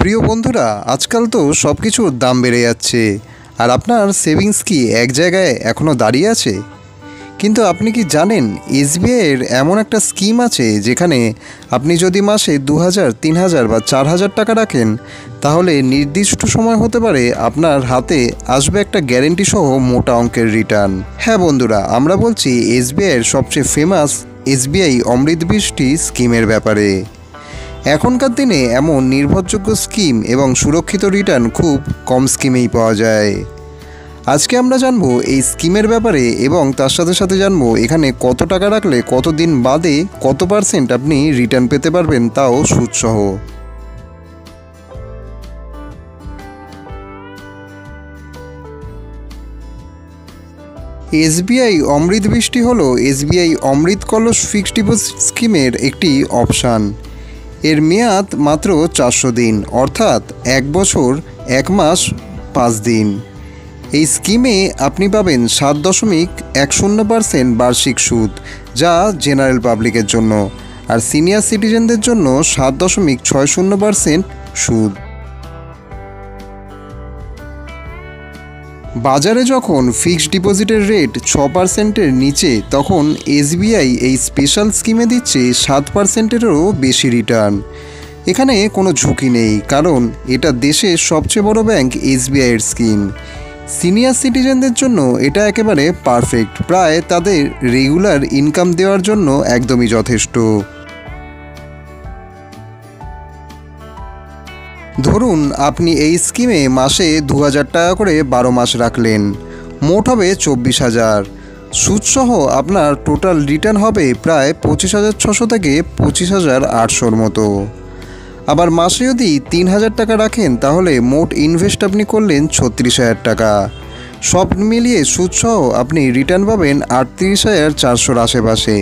প্রিয় বন্ধুরা, আজকাল তো সব কিছুর দাম বেড়ে যাচ্ছে, আর আপনার সেভিংস কি এক জায়গায় এখনও দাঁড়িয়ে আছে? কিন্তু আপনি কি জানেন এসবিআইয়ের এমন একটা স্কিম আছে যেখানে আপনি যদি মাসে 2000, 3000 বা 4000 টাকা রাখেন, তাহলে নির্দিষ্ট সময় হতে পারে আপনার হাতে আসবে একটা গ্যারেন্টি সহ মোটা অঙ্কের রিটার্ন। হ্যাঁ বন্ধুরা, আমরা বলছি এসবিআইয়ের সবচেয়ে ফেমাস এসবিআই অমৃত বৃষ্টি স্কিমের ব্যাপারে। এখনকার দিনে এমন নির্ভরযোগ্য স্কিম এবং সুরক্ষিত রিটার্ন খুব কম স্কিমেই পাওয়া যায়। আজকে আমরা জানবো এই স্কিমের ব্যাপারে এবং তার সাথে সাথে জানবো এখানে কত টাকা রাখলে কতদিন বাদে কত পার্সেন্ট আপনি রিটার্ন পেতে পারবেন, তাও সুদসহ। এসবিআই অমৃত বৃষ্টি হলো এসবিআই অমৃত কলস ফিক্সড ডিপোজিট স্কিমের একটি অপশান। এর মেয়াদ মাত্র 400 দিন, অর্থাৎ 1 বছর 1 মাস 5 দিন। এই স্কিমে আপনি পাবেন 7.10% বার্ষিক সুদ, যা জেনারেল পাবলিকের জন্য, আর সিনিয়র সিটিজেনদের জন্য 7.60% সুদ। বাজারে যখন ফিক্সড ডিপোজিটের রেট 6%-এর নিচে, তখন এসবিআই এই স্পেশাল স্কিমে দিচ্ছে 7%-এরও বেশি রিটার্ন। এখানে কোনো ঝুঁকি নেই, কারণ এটা দেশের সবচেয়ে বড় ব্যাংক এসবিআইয়ের স্কিম। সিনিয়র সিটিজেনদের জন্য এটা একেবারে পারফেক্ট, প্রায় তাদের রেগুলার ইনকাম দেওয়ার জন্য একদমই যথেষ্ট। ধরুন আপনি এই স্কিমে মাসে 2000 টাকা করে 12 মাস রাখলেন, মোট হবে 24,000। সুদসহ আপনার টোটাল রিটার্ন হবে প্রায় 25,600 থেকে 25,800-র মতো। আবার মাসে যদি 3000 টাকা রাখেন, তাহলে মোট ইনভেস্ট আপনি করলেন 36,000 টাকা। সব মিলিয়ে সুদসহ আপনি রিটার্ন পাবেন 38,400-র আশেপাশে।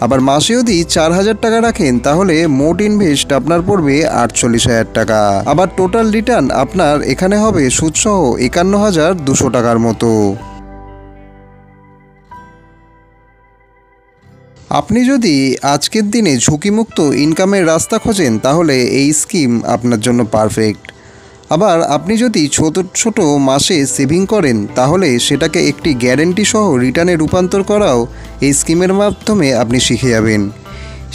আবার মাসে যদি 4000 টাকা রাখেন, তাহলে মোট ইনভেস্ট আপনার পড়বে 48,000 টাকা। আবার টোটাল রিটার্ন আপনার এখানে হবে সুদসহ 51,200 টাকার মতো। আপনি যদি আজকের দিনে ঝুঁকিমুক্ত ইনকামের রাস্তা খোঁজেন, তাহলে এই স্কিম আপনার জন্য পারফেক্ট। আবার আপনি যদি ছোট ছোট মাসে সেভিং করেন, তাহলে সেটাকে একটি গ্যারেন্টি সহ রিটার্নে রূপান্তর করাও এই স্কিমের মাধ্যমে আপনি শিখে যাবেন।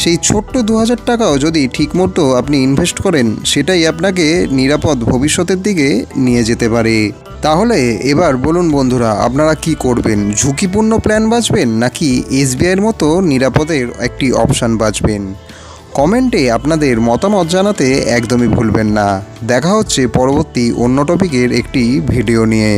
সেই ছোট্ট 2000 টাকাও যদি ঠিকমতো আপনি ইনভেস্ট করেন, সেটাই আপনাকে নিরাপদ ভবিষ্যতের দিকে নিয়ে যেতে পারে। তাহলে এবার বলুন বন্ধুরা, আপনারা কি করবেন? ঝুঁকিপূর্ণ প্ল্যান বাছবেন, নাকি এসবিআইয়ের মতো নিরাপদের একটি অপশান বাছবেন? কমেন্টে আপনাদের মতামত জানাতে একদমই ভুলবেন না। দেখা হচ্ছে পরবর্তী অন্য টপিকের একটি ভিডিও নিয়ে।